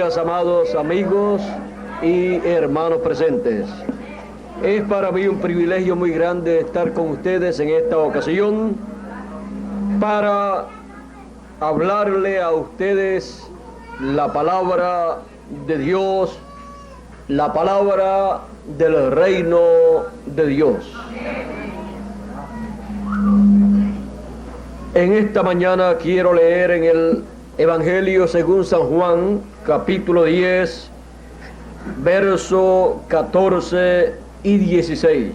días, amados amigos y hermanos presentes. Es para mí un privilegio muy grande estar con ustedes en esta ocasión para hablarle a ustedes la palabra de Dios, la palabra del reino de Dios. En esta mañana quiero leer en el Evangelio según San Juan, capítulo 10, verso 14 y 16.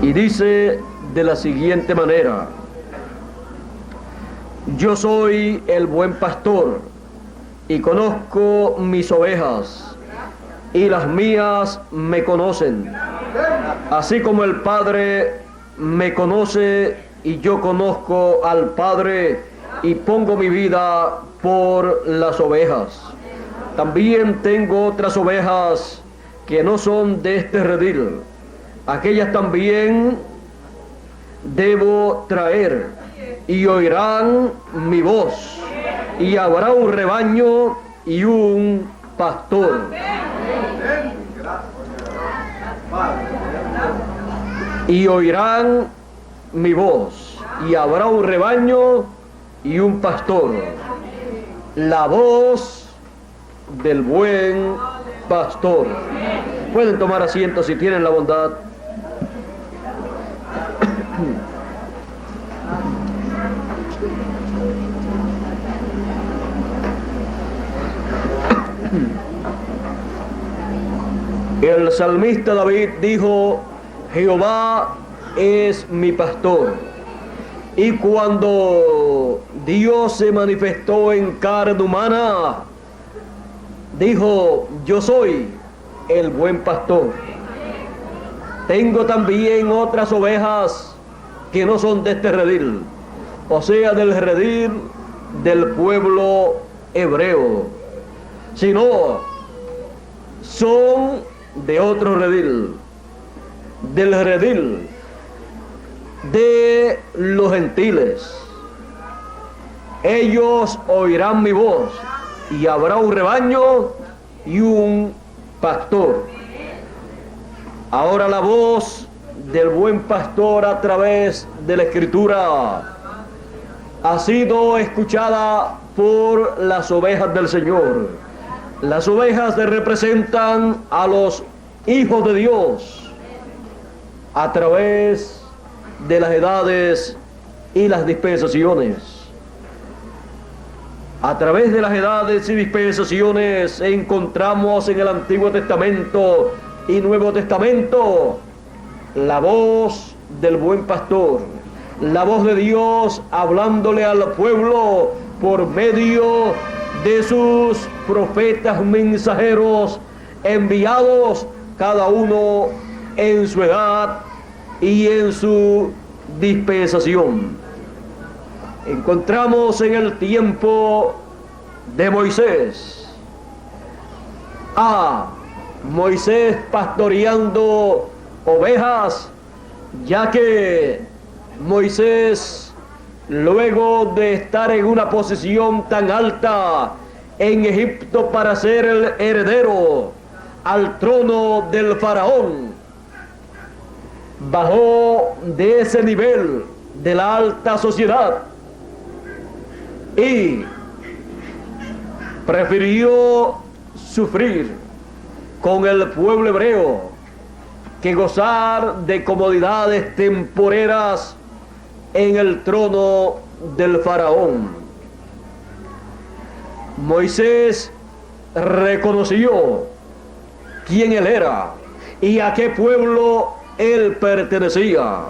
Y dice de la siguiente manera: yo soy el buen pastor y conozco mis ovejas, y las mías me conocen, así como el Padre me conoce y yo conozco al Padre y pongo mi vida por las ovejas. También tengo otras ovejas que no son de este redil. Aquellas también debo traer y oirán mi voz, y habrá un rebaño y un pastor. Y oirán mi voz, y habrá un rebaño y un pastor. La voz del buen pastor. Pueden tomar asiento si tienen la bondad. El salmista David dijo: Jehová es mi pastor. Y cuando Dios se manifestó en carne humana, dijo: yo soy el buen pastor. Tengo también otras ovejas que no son de este redil, o sea, del redil del pueblo hebreo, sino son de otro redil, del redil de los gentiles. Ellos oirán mi voz, y habrá un rebaño y un pastor. Ahora la voz del buen pastor a través de la Escritura ha sido escuchada por las ovejas del Señor. Las ovejas representan a los hijos de Dios a través de las edades y las dispensaciones. A través de las edades y dispensaciones encontramos en el Antiguo Testamento y Nuevo Testamento la voz del buen pastor, la voz de Dios hablándole al pueblo por medio de sus profetas mensajeros enviados, cada uno en su edad y en su dispensación. Encontramos en el tiempo de Moisés a Moisés pastoreando ovejas, ya que Moisés, luego de estar en una posición tan alta en Egipto para ser el heredero al trono del faraón, bajó de ese nivel de la alta sociedad y prefirió sufrir con el pueblo hebreo que gozar de comodidades temporeras en el trono del faraón. Moisés reconoció quién él era y a qué pueblo él pertenecía.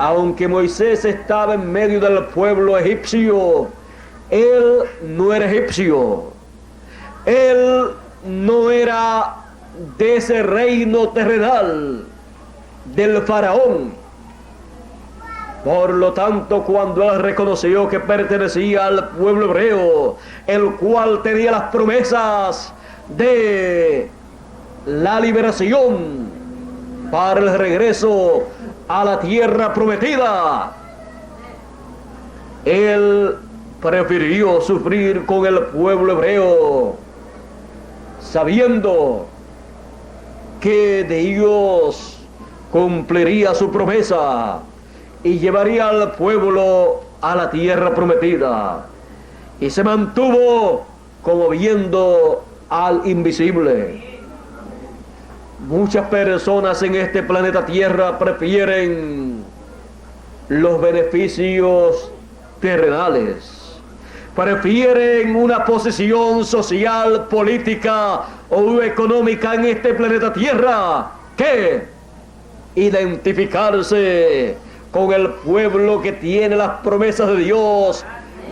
Aunque Moisés estaba en medio del pueblo egipcio, él no era egipcio. Él no era de ese reino terrenal del faraón. Por lo tanto, cuando él reconoció que pertenecía al pueblo hebreo, el cual tenía las promesas de la liberación para el regreso a la tierra prometida, Él prefirió sufrir con el pueblo hebreo, sabiendo que Dios cumpliría su promesa y llevaría al pueblo a la tierra prometida. Y se mantuvo como viendo al invisible. Muchas personas en este planeta Tierra prefieren los beneficios terrenales, prefieren una posición social, política o económica en este planeta Tierra que identificarse con el pueblo que tiene las promesas de Dios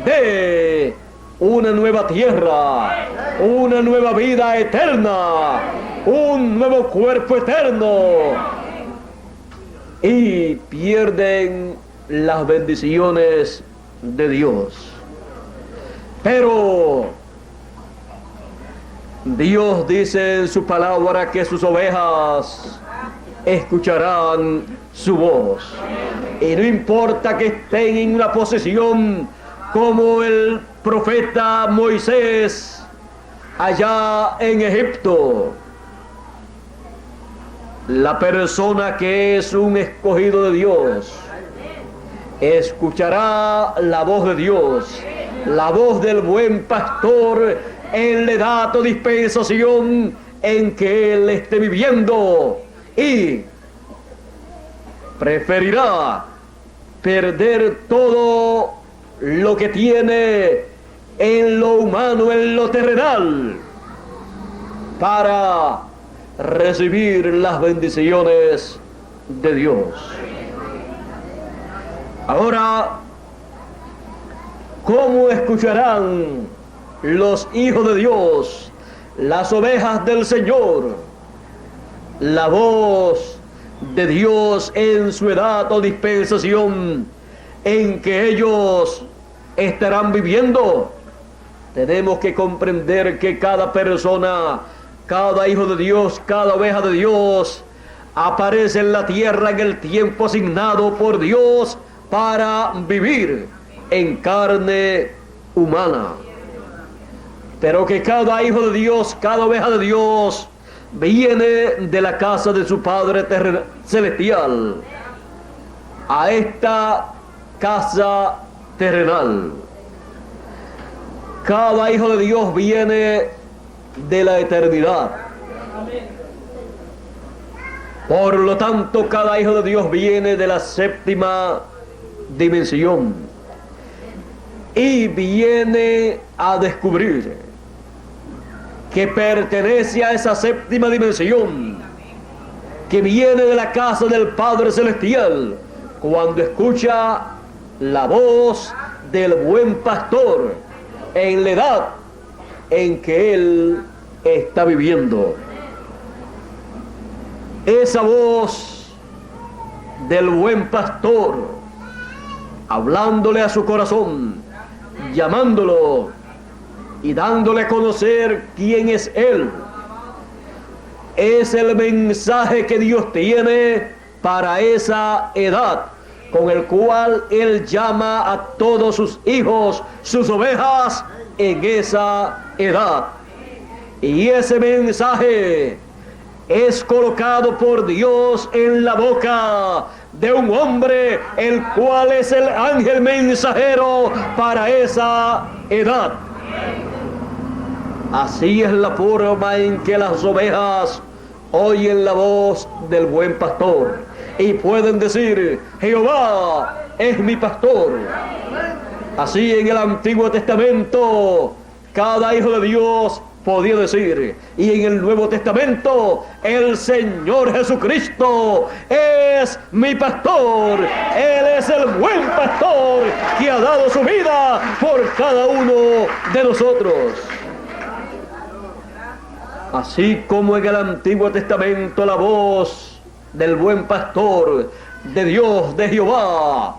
de una nueva tierra, una nueva vida eterna, un nuevo cuerpo eterno, y pierden las bendiciones de Dios. Pero Dios dice en su palabra que sus ovejas escucharán su voz, y no importa que estén en una posición como el profeta Moisés allá en Egipto. La persona que es un escogido de Dios escuchará la voz de Dios, la voz del buen pastor en la edad o dispensación en que él esté viviendo, y preferirá perder todo lo que tiene en lo humano, en lo terrenal, para recibir las bendiciones de Dios. Ahora, ¿cómo escucharán los hijos de Dios, las ovejas del Señor, la voz de Dios en su edad o dispensación en que ellos estarán viviendo? Tenemos que comprender que cada persona, cada hijo de Dios, cada oveja de Dios, aparece en la tierra en el tiempo asignado por Dios para vivir en carne humana. Pero que cada hijo de Dios, cada oveja de Dios, viene de la casa de su Padre celestial a esta casa terrenal. Cada hijo de Dios viene de la eternidad. Por lo tanto, cada hijo de Dios viene de la séptima dimensión y viene a descubrir que pertenece a esa séptima dimensión, que viene de la casa del Padre Celestial, cuando escucha la voz del buen pastor en la edad en que él está viviendo. Esa voz del buen pastor, hablándole a su corazón, llamándolo y dándole a conocer quién es él, es el mensaje que Dios tiene para esa edad, con el cual él llama a todos sus hijos, sus ovejas, en esa edad. Y ese mensaje es colocado por Dios en la boca de un hombre, el cual es el ángel mensajero para esa edad. Así es la forma en que las ovejas oyen la voz del buen pastor y pueden decir: Jehová es mi pastor. Así en el Antiguo Testamento cada hijo de Dios podía decir, y en el Nuevo Testamento el Señor Jesucristo es mi pastor. Él es el buen pastor que ha dado su vida por cada uno de nosotros. Así como en el Antiguo Testamento la voz del buen pastor, de Dios, de Jehová,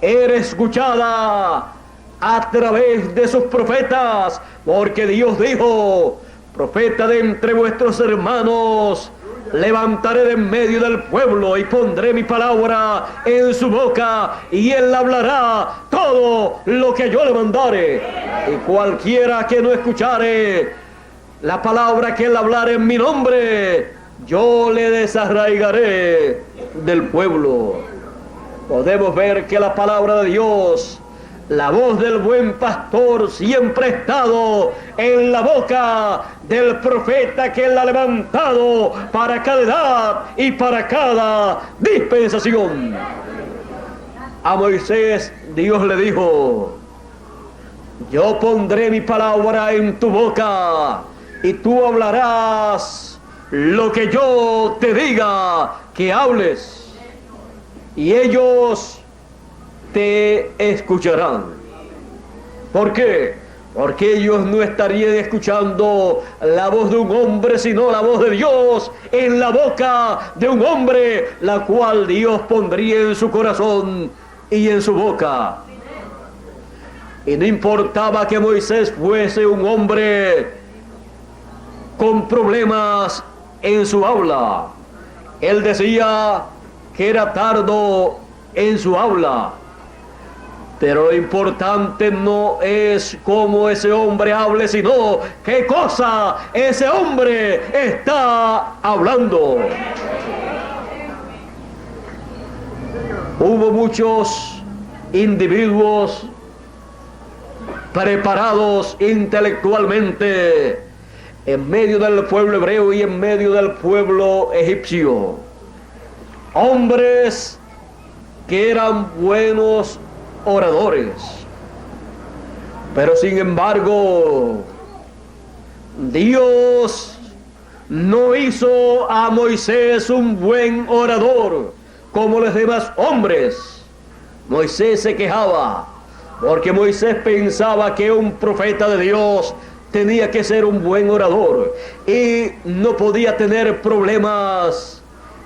era escuchada a través de sus profetas, porque Dios dijo: profeta de entre vuestros hermanos levantaré de en medio del pueblo y pondré mi palabra en su boca, y él hablará todo lo que yo le mandare. Y cualquiera que no escuchare la palabra que él hablare en mi nombre, yo le desarraigaré del pueblo. Podemos ver que la palabra de Dios, la voz del buen pastor, siempre ha estado en la boca del profeta que él ha levantado para cada edad y para cada dispensación. A Moisés Dios le dijo: yo pondré mi palabra en tu boca y tú hablarás lo que yo te diga que hables, y ellos te escucharán. ¿Por qué? Porque ellos no estarían escuchando la voz de un hombre, sino la voz de Dios en la boca de un hombre, la cual Dios pondría en su corazón y en su boca. Y no importaba que Moisés fuese un hombre con problemas en su habla. Él decía que era tardo en su habla. Pero lo importante no es cómo ese hombre hable, sino qué cosa ese hombre está hablando. Hubo muchos individuos preparados intelectualmente en medio del pueblo hebreo y en medio del pueblo egipcio. Hombres que eran buenos oradores, pero sin embargo Dios no hizo a Moisés un buen orador como los demás hombres. Moisés se quejaba porque Moisés pensaba que un profeta de Dios tenía que ser un buen orador y no podía tener problemas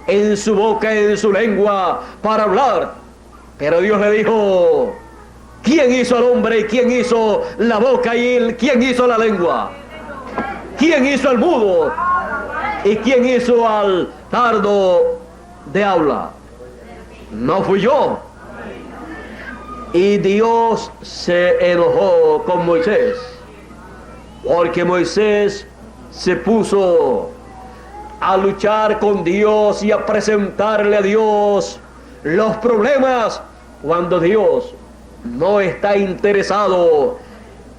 en su boca, en su lengua para hablar. Pero Dios le dijo: ¿quién hizo al hombre y quién hizo la boca y quién hizo la lengua? ¿Quién hizo al mudo y quién hizo al tardo de habla? No fui yo. Y Dios se enojó con Moisés, porque Moisés se puso a luchar con Dios y a presentarle a Dios los problemas, cuando Dios no está interesado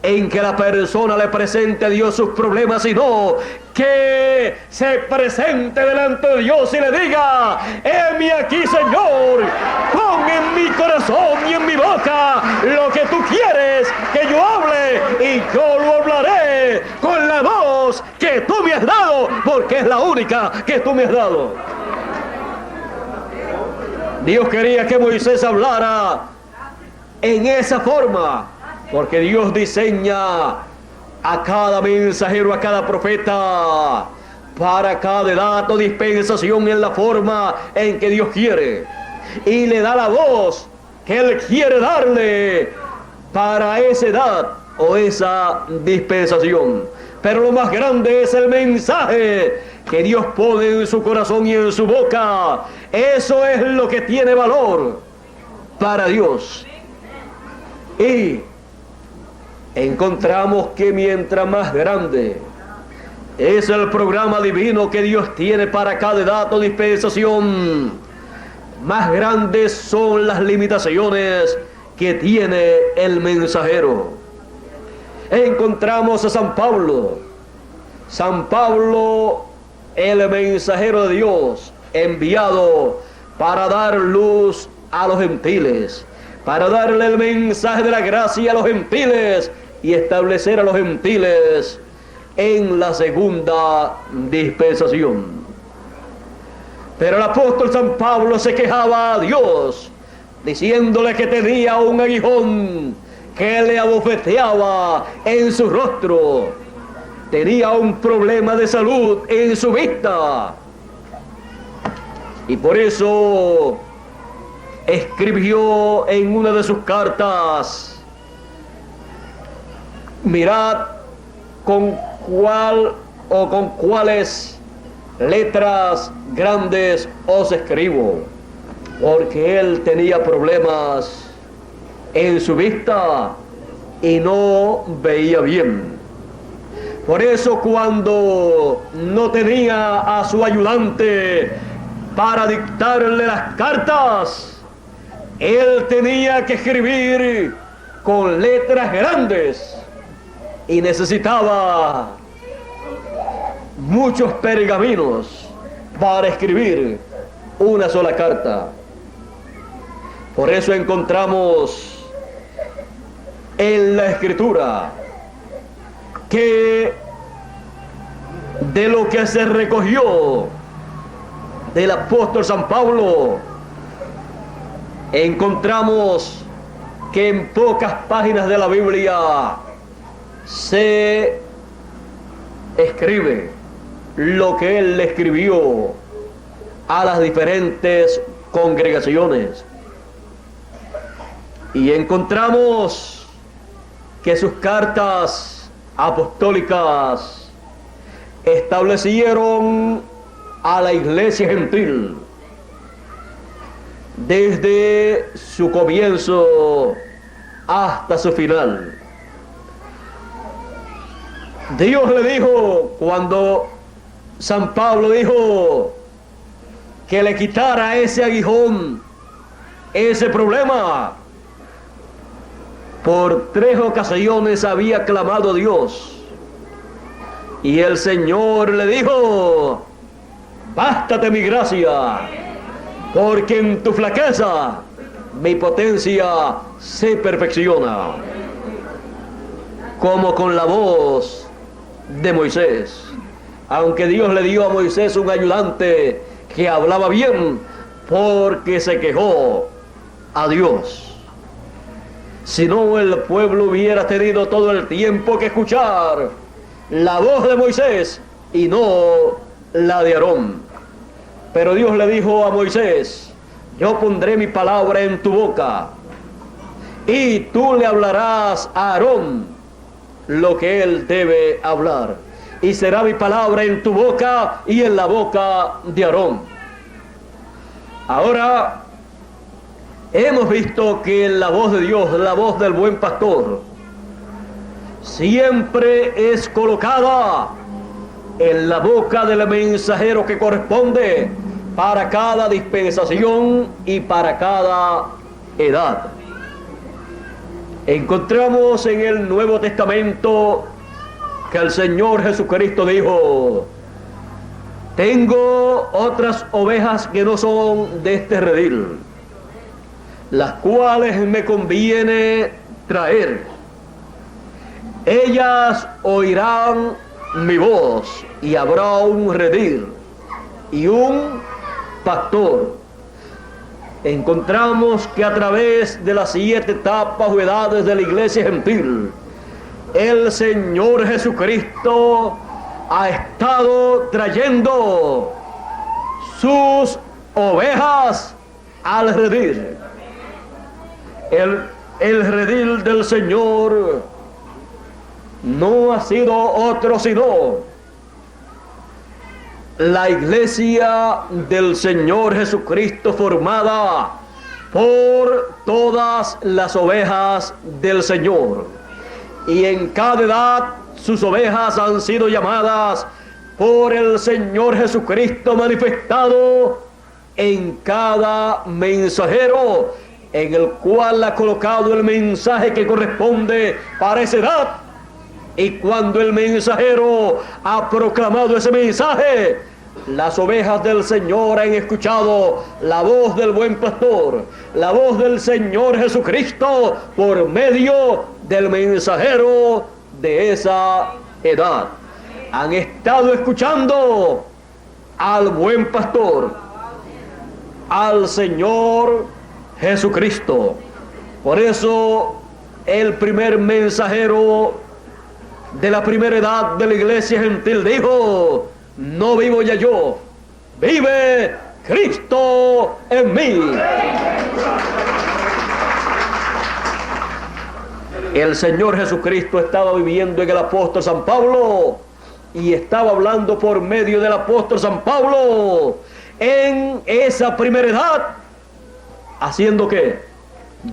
en que la persona le presente a Dios sus problemas, sino que se presente delante de Dios y le diga: heme aquí, Señor, pon en mi corazón y en mi boca lo que tú quieres que yo hable, y yo lo hablaré con la voz que tú me has dado, porque es la única que tú me has dado. Dios quería que Moisés hablara en esa forma, porque Dios diseña a cada mensajero, a cada profeta, para cada edad o dispensación, en la forma en que Dios quiere, y le da la voz que Él quiere darle para esa edad o esa dispensación. Pero lo más grande es el mensaje que Dios pone en su corazón y en su boca. Eso es lo que tiene valor para Dios. Y encontramos que mientras más grande es el programa divino que Dios tiene para cada edad o dispensación, más grandes son las limitaciones que tiene el mensajero. Encontramos a San Pablo. San Pablo, el mensajero de Dios, enviado para dar luz a los gentiles, para darle el mensaje de la gracia a los gentiles y establecer a los gentiles en la segunda dispensación. Pero el apóstol San Pablo se quejaba a Dios, diciéndole que tenía un aguijón que le abofeteaba en su rostro, tenía un problema de salud en su vista, y por eso escribió en una de sus cartas: mirad con cuáles letras grandes os escribo, porque él tenía problemas en su vista y no veía bien. Por eso cuando no tenía a su ayudante para dictarle las cartas, él tenía que escribir con letras grandes y necesitaba muchos pergaminos para escribir una sola carta. Por eso encontramos en la Escritura que de lo que se recogió del apóstol San Pablo, encontramos que en pocas páginas de la Biblia se escribe lo que él le escribió a las diferentes congregaciones. Y encontramos que sus cartas apostólicas establecieron a la iglesia gentil desde su comienzo hasta su final. Dios le dijo, cuando San Pablo dijo que le quitara ese aguijón, ese problema, por 3 ocasiones había clamado a Dios, y el Señor le dijo: bástate mi gracia, porque en tu flaqueza mi potencia se perfecciona. Como con la voz de Moisés, aunque Dios le dio a Moisés un ayudante que hablaba bien, porque se quejó a Dios. Si no, el pueblo hubiera tenido todo el tiempo que escuchar la voz de Moisés y no la de Aarón. Pero Dios le dijo a Moisés: yo pondré mi palabra en tu boca, y tú le hablarás a Aarón lo que él debe hablar, y será mi palabra en tu boca y en la boca de Aarón. Ahora hemos visto que la voz de Dios, la voz del buen pastor, siempre es colocada en la boca del mensajero que corresponde para cada dispensación y para cada edad. Encontramos en el Nuevo Testamento que el Señor Jesucristo dijo: tengo otras ovejas que no son de este redil, las cuales me conviene traer. Ellas oirán mi voz, y habrá un redil y un pastor. Encontramos que a través de las 7 etapas o edades de la iglesia gentil, el Señor Jesucristo ha estado trayendo sus ovejas al redil. El redil del Señor no ha sido otro sino la iglesia del Señor Jesucristo, formada por todas las ovejas del Señor. Y en cada edad sus ovejas han sido llamadas por el Señor Jesucristo, manifestado en cada mensajero, en el cual ha colocado el mensaje que corresponde para esa edad. Y cuando el mensajero ha proclamado ese mensaje, las ovejas del Señor han escuchado la voz del buen pastor, la voz del Señor Jesucristo, por medio del mensajero de esa edad. Han estado escuchando al buen pastor, al Señor Jesucristo. Por eso el primer mensajero de la primera edad de la iglesia gentil dijo: no vivo ya yo, vive Cristo en mí. El Señor Jesucristo estaba viviendo en el apóstol San Pablo y estaba hablando por medio del apóstol San Pablo en esa primera edad, haciendo ¿qué?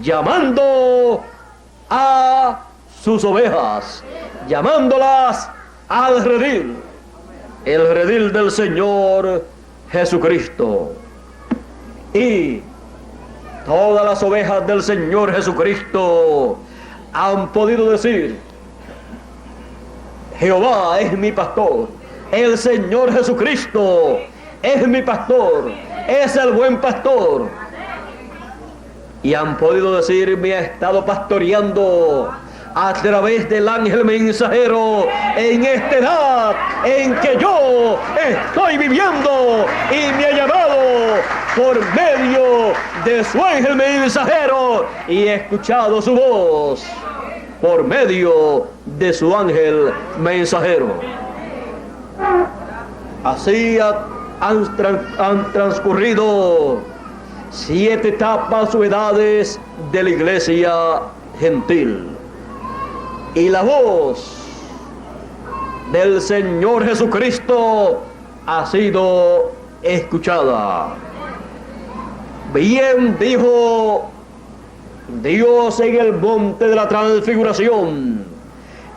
Llamando a sus ovejas, llamándolas al redil, el redil del Señor Jesucristo. Y todas las ovejas del Señor Jesucristo han podido decir: Jehová es mi pastor, el Señor Jesucristo es mi pastor, es el buen pastor. Y han podido decir: me ha estado pastoreando a través del ángel mensajero en esta edad en que yo estoy viviendo, y me ha llamado por medio de su ángel mensajero, y he escuchado su voz por medio de su ángel mensajero. Así han transcurrido 7 etapas o edades de la iglesia gentil, y la voz del Señor Jesucristo ha sido escuchada. Bien dijo Dios en el monte de la transfiguración: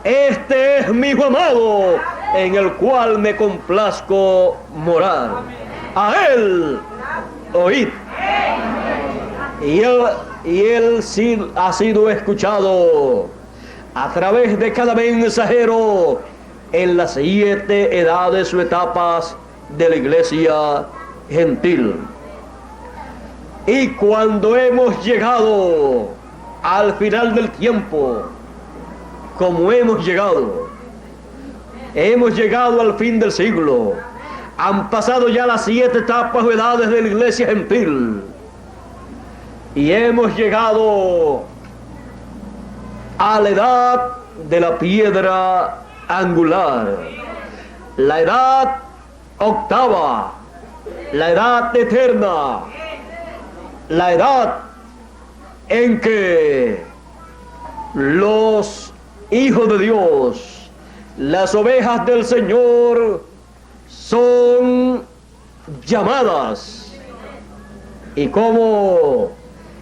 este es mi hijo amado, en el cual me complazco morar. A él oíd. Y él sí ha sido escuchado a través de cada mensajero en las 7 edades o etapas de la iglesia gentil. Y cuando hemos llegado al final del tiempo, como hemos llegado al fin del siglo, han pasado ya las 7 etapas o edades de la iglesia gentil, y hemos llegado a la edad de la piedra angular, la edad octava, la edad eterna, la edad en que los hijos de Dios, las ovejas del Señor, son llamadas. Y como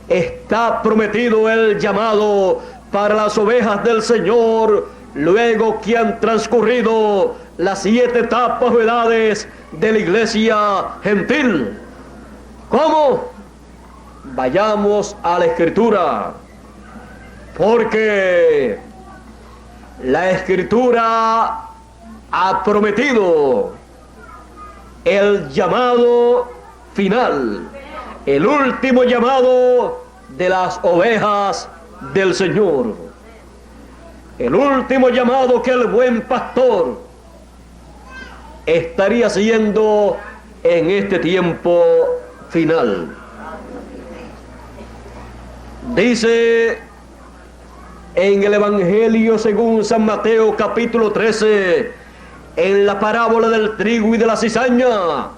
está prometido el llamado para las ovejas del Señor, luego que han transcurrido las 7 etapas o edades de la iglesia gentil. ¿Cómo? Vayamos a la Escritura, porque la Escritura ha prometido el llamado final, el último llamado de las ovejas del Señor, el último llamado que el buen pastor estaría haciendo en este tiempo final. Dice en el Evangelio según San Mateo capítulo 13, en la parábola del trigo y de la cizaña,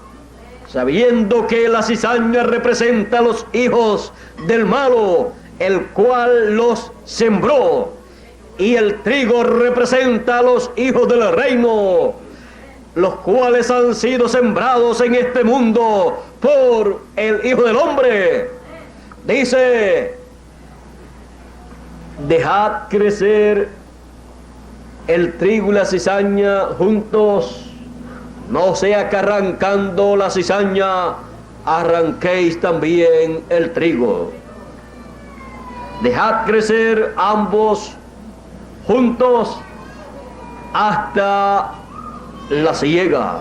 sabiendo que la cizaña representa a los hijos del malo, el cual los sembró, y el trigo representa a los hijos del reino, los cuales han sido sembrados en este mundo por el Hijo del Hombre. Dice: dejad crecer el trigo y la cizaña juntos, no sea que arrancando la cizaña arranquéis también el trigo. Dejad crecer ambos juntos hasta la siega.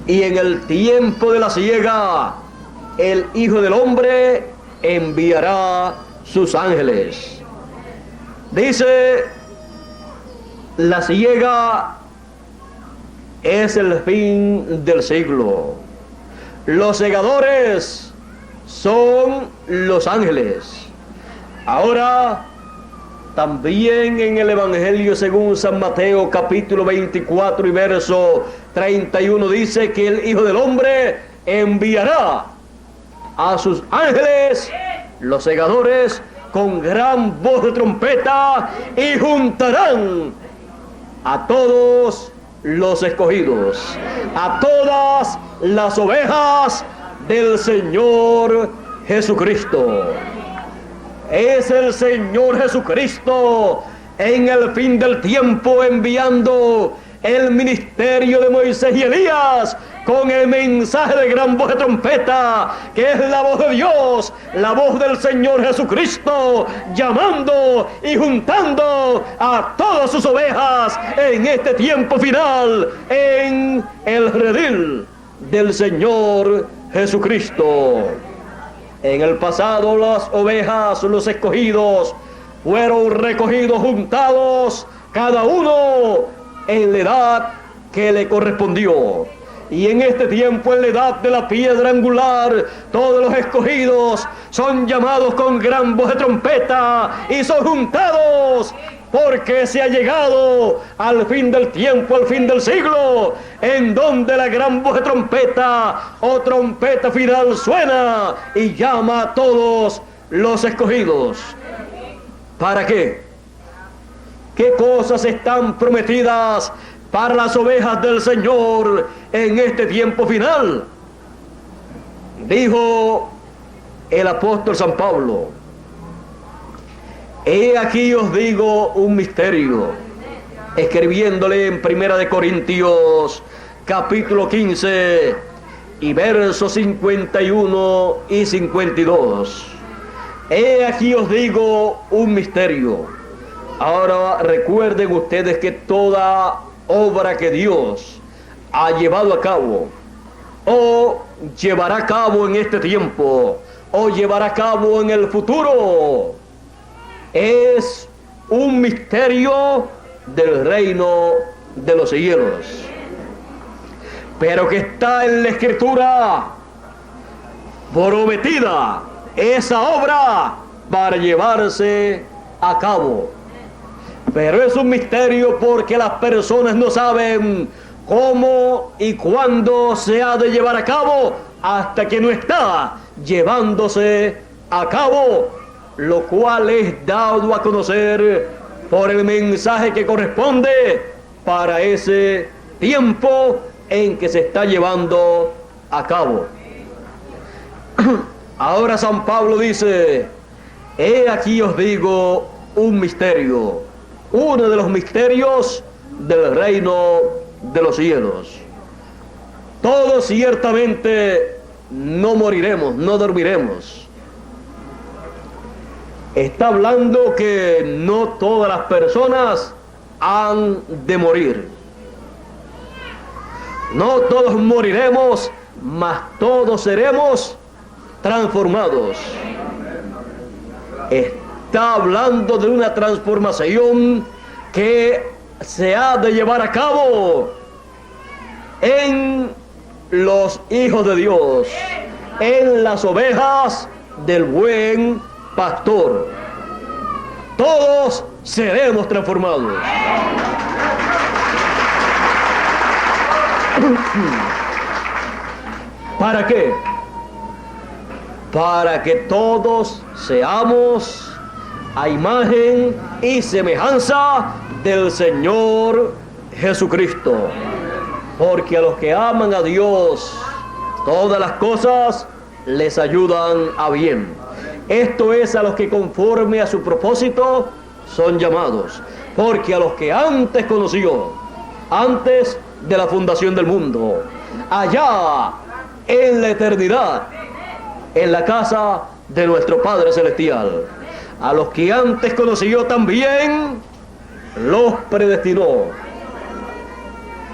Y en el tiempo de la siega, el Hijo del Hombre enviará sus ángeles. Dice: la siega es el fin del siglo. Los segadores son los ángeles. Ahora, también en el Evangelio según San Mateo capítulo 24 y verso 31 dice que el Hijo del Hombre enviará a sus ángeles, los segadores, con gran voz de trompeta, y juntarán a todos los escogidos, a todas las ovejas del Señor Jesucristo. Es el Señor Jesucristo en el fin del tiempo enviando el ministerio de Moisés y Elías con el mensaje de gran voz de trompeta, que es la voz de Dios, la voz del Señor Jesucristo, llamando y juntando a todas sus ovejas en este tiempo final, en el redil del Señor Jesucristo. En el pasado las ovejas, los escogidos, fueron recogidos, juntados, cada uno en la edad que le correspondió. Y en este tiempo, en la edad de la piedra angular, todos los escogidos son llamados con gran voz de trompeta y son juntados, porque se ha llegado al fin del tiempo, al fin del siglo, en donde la gran voz de trompeta o trompeta final suena y llama a todos los escogidos. ¿Para qué? ¿Qué cosas están prometidas para las ovejas del Señor en este tiempo final? Dijo el apóstol San Pablo: he aquí os digo un misterio, escribiéndole en 1 Corintios capítulo 15 y versos 51 y 52. He aquí os digo un misterio. Ahora recuerden ustedes que toda obra que Dios ha llevado a cabo, o llevará a cabo en este tiempo, o llevará a cabo en el futuro, es un misterio del reino de los cielos, pero que está en la Escritura prometida esa obra para llevarse a cabo. Pero es un misterio porque las personas no saben cómo y cuándo se ha de llevar a cabo hasta que no está llevándose a cabo, lo cual es dado a conocer por el mensaje que corresponde para ese tiempo en que se está llevando a cabo. Ahora San Pablo dice: he aquí os digo un misterio, uno de los misterios del reino de los cielos. Todos ciertamente no moriremos, no dormiremos. Está hablando que no todas las personas han de morir. No todos moriremos, mas todos seremos transformados. Está hablando de una transformación que se ha de llevar a cabo en los hijos de Dios, en las ovejas del buen pastor. Todos seremos transformados. ¿Para qué? Para que todos seamos a imagen y semejanza del Señor Jesucristo. Porque a los que aman a Dios, todas las cosas les ayudan a bien. Esto es a los que conforme a su propósito son llamados. Porque a los que antes conoció, antes de la fundación del mundo, allá en la eternidad, en la casa de nuestro Padre Celestial, a los que antes conoció también los predestinó.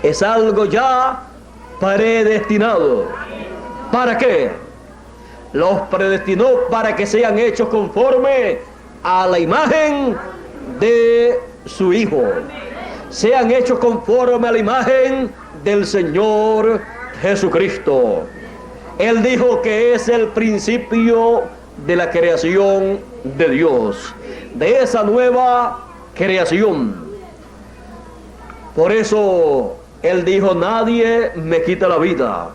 Es algo ya predestinado. ¿Para qué? Los predestinó para que sean hechos conforme a la imagen de su Hijo. Sean hechos conforme a la imagen del Señor Jesucristo. Él dijo que es el principio de la creación de Dios, de esa nueva creación. Por eso Él dijo: nadie me quita la vida,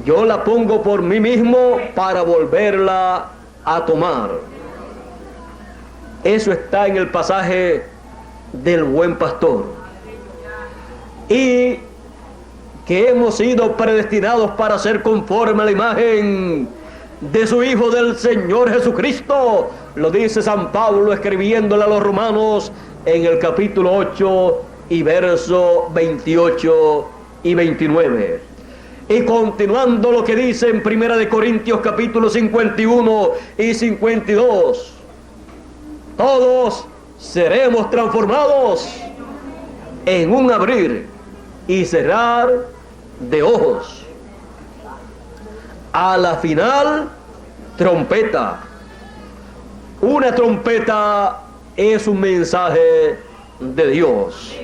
yo la pongo por mí mismo para volverla a tomar. Eso está en el pasaje del buen pastor, y que hemos sido predestinados para ser conforme a la imagen de su Hijo, del Señor Jesucristo. Lo dice San Pablo escribiéndole a los romanos en el capítulo 8 y verso 28 y 29. Y continuando lo que dice en 1 Corintios capítulo 51 y 52, todos seremos transformados en un abrir y cerrar de ojos. A la final, trompeta. Una trompeta es un mensaje de Dios.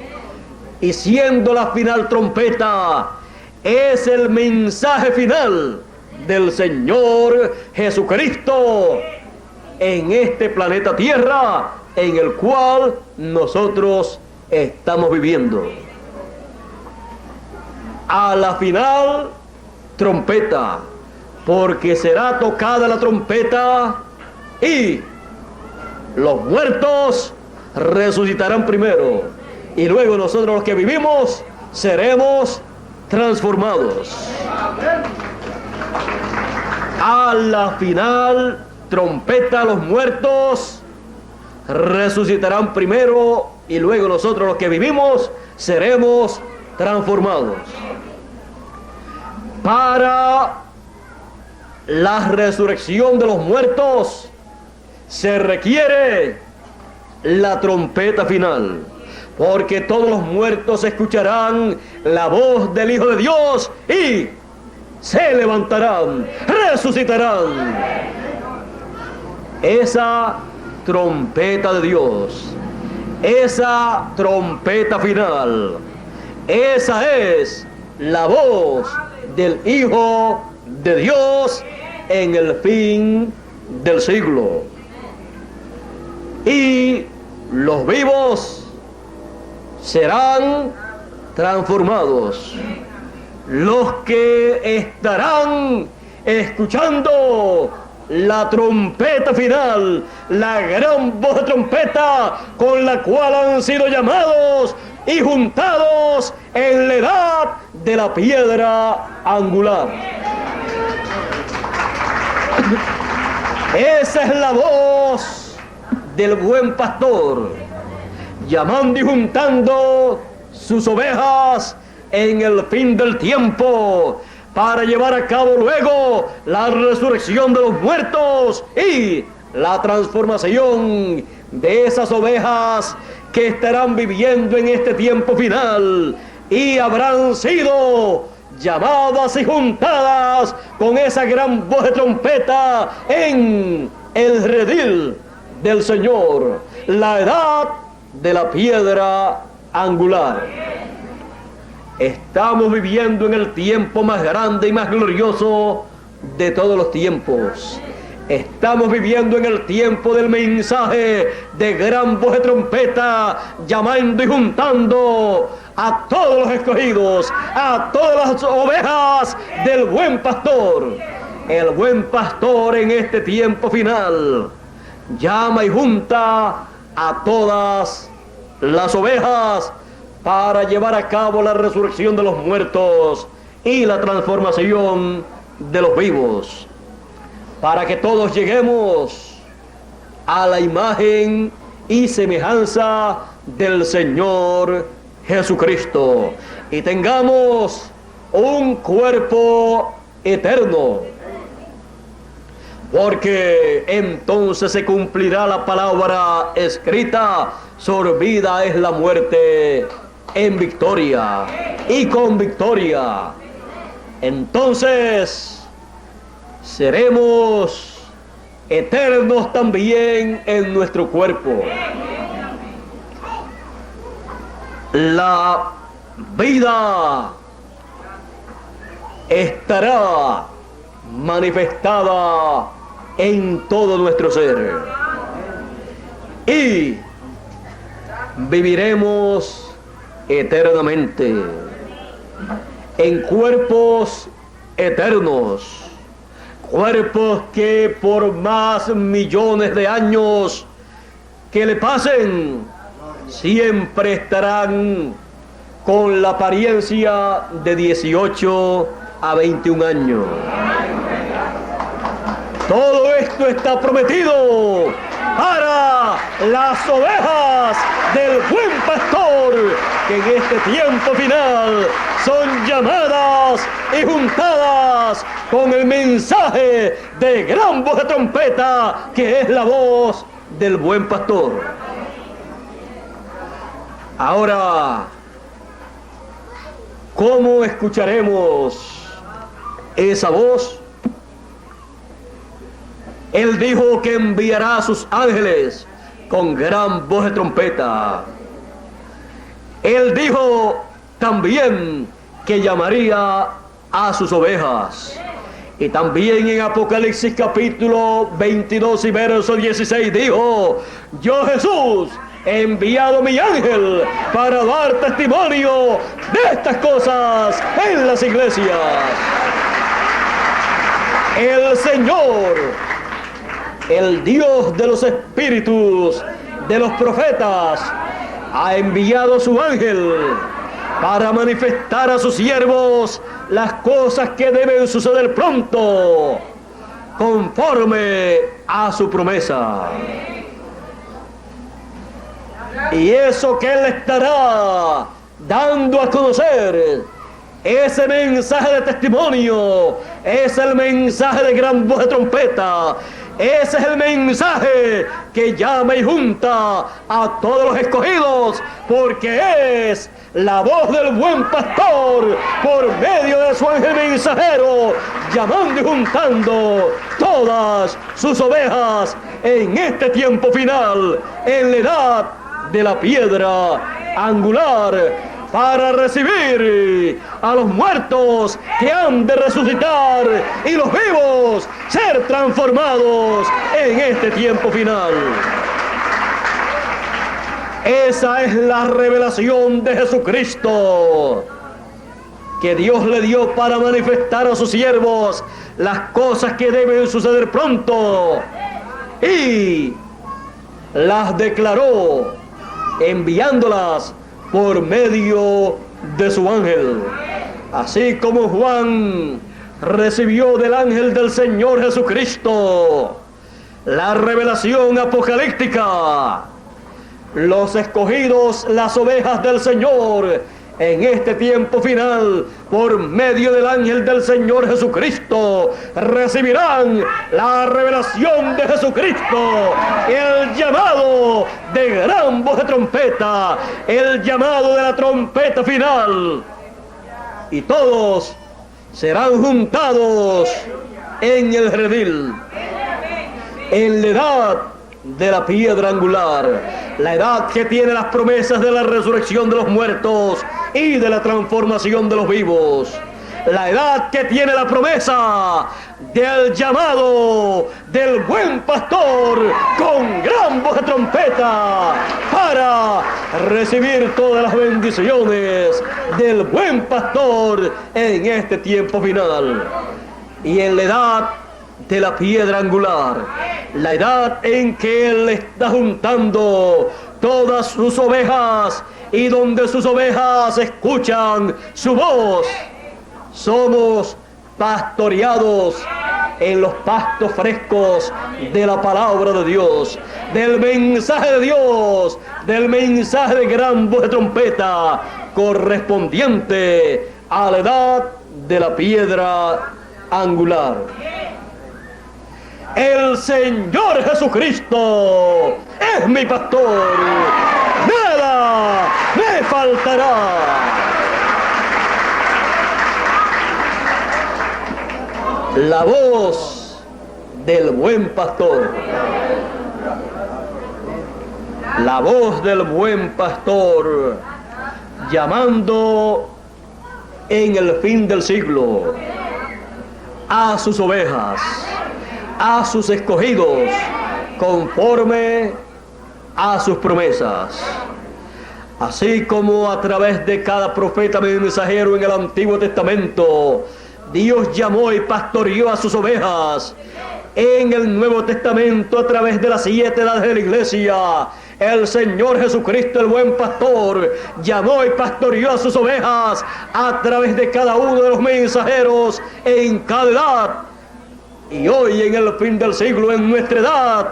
Y siendo la final trompeta, es el mensaje final del Señor Jesucristo en este planeta Tierra, en el cual nosotros estamos viviendo. A la final, trompeta, porque será tocada la trompeta y los muertos resucitarán primero, y luego nosotros los que vivimos seremos transformados. A la final, trompeta, los muertos resucitarán primero, y luego nosotros los que vivimos seremos transformados. Para la resurrección de los muertos se requiere la trompeta final, porque todos los muertos escucharán la voz del Hijo de Dios y se levantarán, resucitarán. Esa trompeta de Dios, esa trompeta final, esa es la voz del Hijo de Dios en el fin del siglo. Y los vivos serán transformados. Los que estarán escuchando la trompeta final, la gran voz de trompeta con la cual han sido llamados y juntados en la edad de la piedra angular. Esa es la voz del buen pastor, llamando y juntando sus ovejas en el fin del tiempo, para llevar a cabo luego la resurrección de los muertos y la transformación de esas ovejas que estarán viviendo en este tiempo final y habrán sido llamadas y juntadas con esa gran voz de trompeta en el redil del Señor, la edad de la piedra angular. Estamos viviendo en el tiempo más grande y más glorioso de todos los tiempos. Estamos viviendo en el tiempo del mensaje de gran voz de trompeta, llamando y juntando a todos los escogidos, a todas las ovejas del buen pastor. El buen pastor en este tiempo final llama y junta a todas las ovejas para llevar a cabo la resurrección de los muertos y la transformación de los vivos, para que todos lleguemos a la imagen y semejanza del Señor Jesucristo y tengamos un cuerpo eterno, porque entonces se cumplirá la palabra escrita: sorbida es la muerte en victoria y con victoria. Entonces seremos eternos también en nuestro cuerpo. La vida estará manifestada en todo nuestro ser y viviremos eternamente en cuerpos eternos, cuerpos que por más millones de años que le pasen siempre estarán con la apariencia de 18 a 21 años. Todo esto está prometido para las ovejas del buen pastor, que en este tiempo final son llamadas y juntadas con el mensaje de gran voz de trompeta, que es la voz del buen pastor. Ahora, ¿cómo escucharemos esa voz? Él dijo que enviará a sus ángeles con gran voz de trompeta. Él dijo también que llamaría a sus ovejas. Y también en Apocalipsis capítulo 22 y verso 16 dijo: yo, Jesús, he enviado mi ángel para dar testimonio de estas cosas en las iglesias. El Señor, el Dios de los espíritus de los profetas, ha enviado su ángel para manifestar a sus siervos las cosas que deben suceder pronto, conforme a su promesa. Y eso que Él estará dando a conocer, ese mensaje de testimonio, es el mensaje de gran voz de trompeta. Ese es el mensaje que llama y junta a todos los escogidos, porque es la voz del buen pastor por medio de su ángel mensajero, llamando y juntando todas sus ovejas en este tiempo final, en la edad de la piedra angular, para recibir a los muertos que han de resucitar y los vivos ser transformados en este tiempo final. Esa es la revelación de Jesucristo, que Dios le dio para manifestar a sus siervos las cosas que deben suceder pronto, y las declaró enviándolas por medio de su ángel. Así como Juan recibió del ángel del Señor Jesucristo la revelación apocalíptica, los escogidos, las ovejas del Señor, en este tiempo final, por medio del ángel del Señor Jesucristo, recibirán la revelación de Jesucristo, el llamado de gran voz de trompeta, el llamado de la trompeta final. Y todos serán juntados en el redil, en la edad de la piedra angular, la edad que tiene las promesas de la resurrección de los muertos y de la transformación de los vivos, la edad que tiene la promesa del llamado del buen pastor con gran voz de trompeta, para recibir todas las bendiciones del buen pastor en este tiempo final. Y en la edad de la piedra angular, la edad en que Él está juntando todas sus ovejas, y donde sus ovejas escuchan su voz, somos pastoreados en los pastos frescos de la palabra de Dios, del mensaje de Dios, del mensaje de gran voz de trompeta, correspondiente a la edad de la piedra angular. El Señor Jesucristo es mi pastor, nada me faltará. La voz del buen pastor, la voz del buen pastor, llamando en el fin del siglo a sus ovejas, a sus escogidos, conforme a sus promesas. Así como a través de cada profeta mensajero en el Antiguo Testamento, Dios llamó y pastoreó a sus ovejas, en el Nuevo Testamento, a través de las 7 edades de la iglesia, El Señor Jesucristo, el buen pastor, llamó y pastoreó a sus ovejas a través de cada uno de los mensajeros en cada edad. Y hoy, en el fin del siglo, en nuestra edad,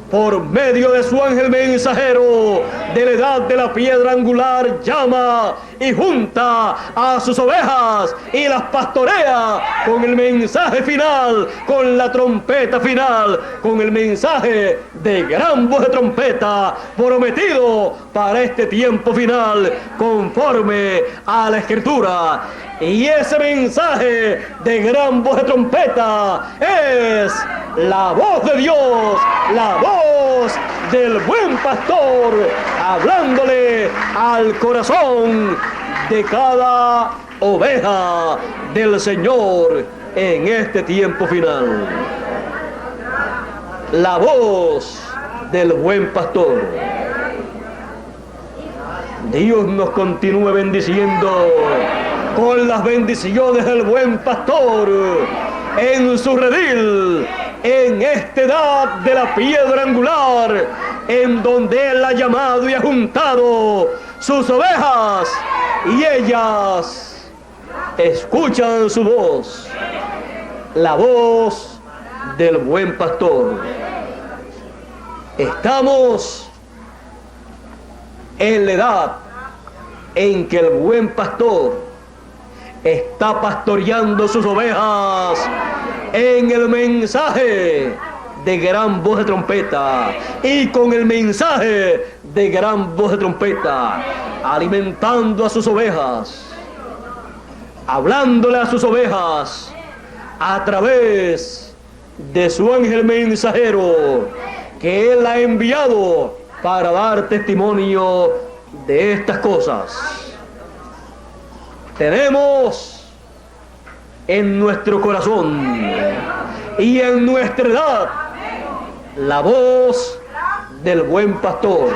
por medio de su ángel mensajero, de la edad de la piedra angular, llama y junta a sus ovejas y las pastorea con el mensaje final, con la trompeta final, con el mensaje de gran voz de trompeta prometido para este tiempo final, conforme a la Escritura. Y ese mensaje de gran voz de trompeta es la voz de Dios, la voz del buen pastor, hablándole al corazón de cada oveja del Señor en este tiempo final. La voz del buen pastor. Dios nos continúe bendiciendo con las bendiciones del buen pastor en su redil, en esta edad de la piedra angular, en donde Él ha llamado y ha juntado sus ovejas, y ellas escuchan su voz, la voz del buen pastor. Estamos en la edad en que el buen pastor está pastoreando sus ovejas en el mensaje de gran voz de trompeta, y con el mensaje de gran voz de trompeta, alimentando a sus ovejas, hablándole a sus ovejas a través de su ángel mensajero, que Él ha enviado para dar testimonio de estas cosas. Tenemos en nuestro corazón y en nuestra edad la voz del buen pastor.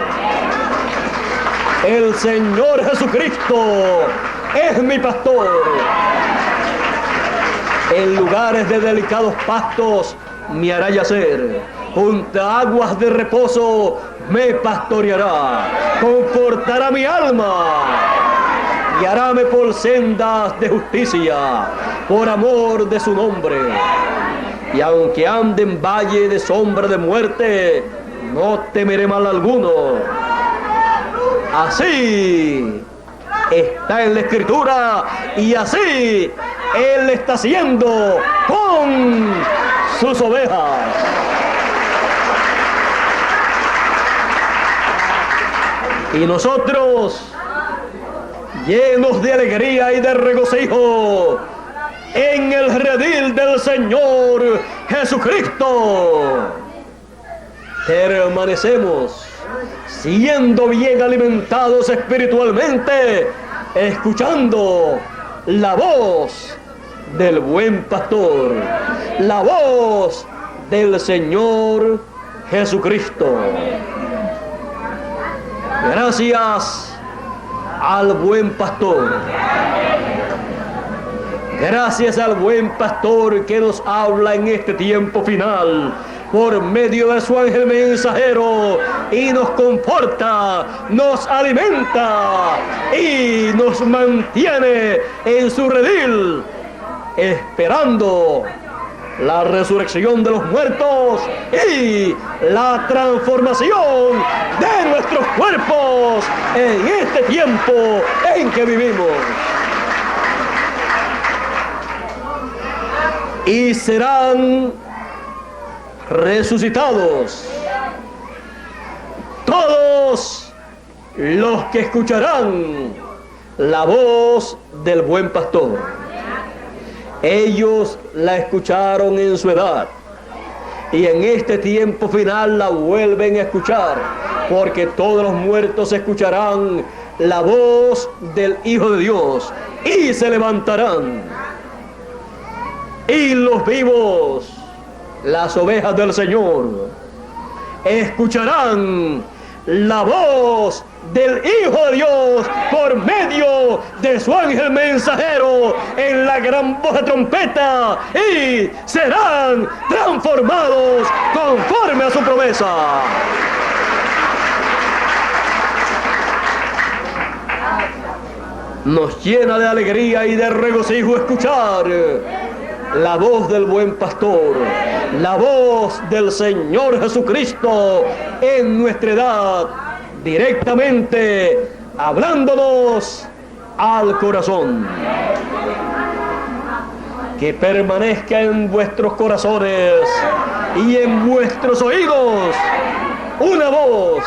El Señor Jesucristo es mi pastor. En lugares de delicados pastos me hará yacer, junto a aguas de reposo me pastoreará, confortará mi alma, guiaráme por sendas de justicia, por amor de su nombre. Y aunque ande en valle de sombra de muerte, no temeré mal alguno. Así está en la Escritura, y así Él está haciendo con sus ovejas. Y nosotros, llenos de alegría y de regocijo, en el redil del Señor Jesucristo, permanecemos siendo bien alimentados espiritualmente, escuchando la voz del buen pastor, la voz del Señor Jesucristo. Gracias al buen pastor. Gracias al buen pastor que nos habla en este tiempo final por medio de su ángel mensajero, y nos conforta, nos alimenta y nos mantiene en su redil, esperando la resurrección de los muertos y la transformación de nuestros cuerpos en este tiempo en que vivimos. Y serán resucitados todos los que escucharán la voz del buen pastor. Ellos la escucharon en su edad, y en este tiempo final la vuelven a escuchar, porque todos los muertos escucharán la voz del Hijo de Dios y se levantarán. Y los vivos, las ovejas del Señor, escucharán la voz del Hijo de Dios por medio de su ángel mensajero en la gran voz de trompeta, y serán transformados conforme a su promesa. Nos llena de alegría y de regocijo escuchar la voz del buen pastor, la voz del Señor Jesucristo en nuestra edad, directamente hablándonos al corazón. Que permanezca en vuestros corazones y en vuestros oídos una voz,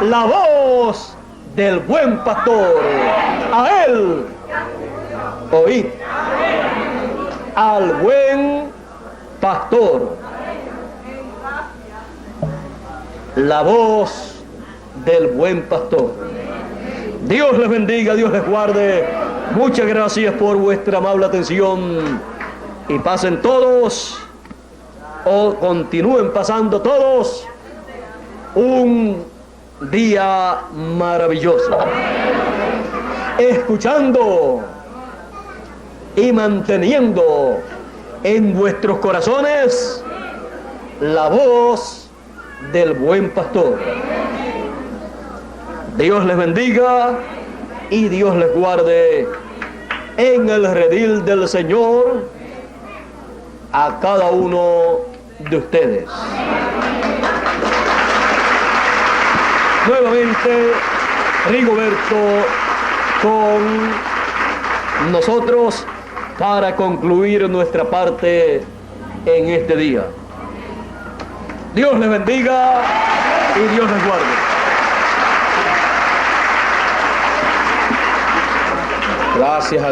la voz del buen pastor. A él oíd, al buen pastor, la voz del buen pastor. Dios les bendiga, Dios les guarde. Muchas gracias por vuestra amable atención y pasen todos, o continúen pasando todos, un día maravilloso, escuchando y manteniendo en vuestros corazones la voz del buen pastor. Dios les bendiga y Dios les guarde en el redil del Señor a cada uno de ustedes. Nuevamente, Rigoberto con nosotros para concluir nuestra parte en este día. Dios les bendiga y Dios les guarde. Gracias a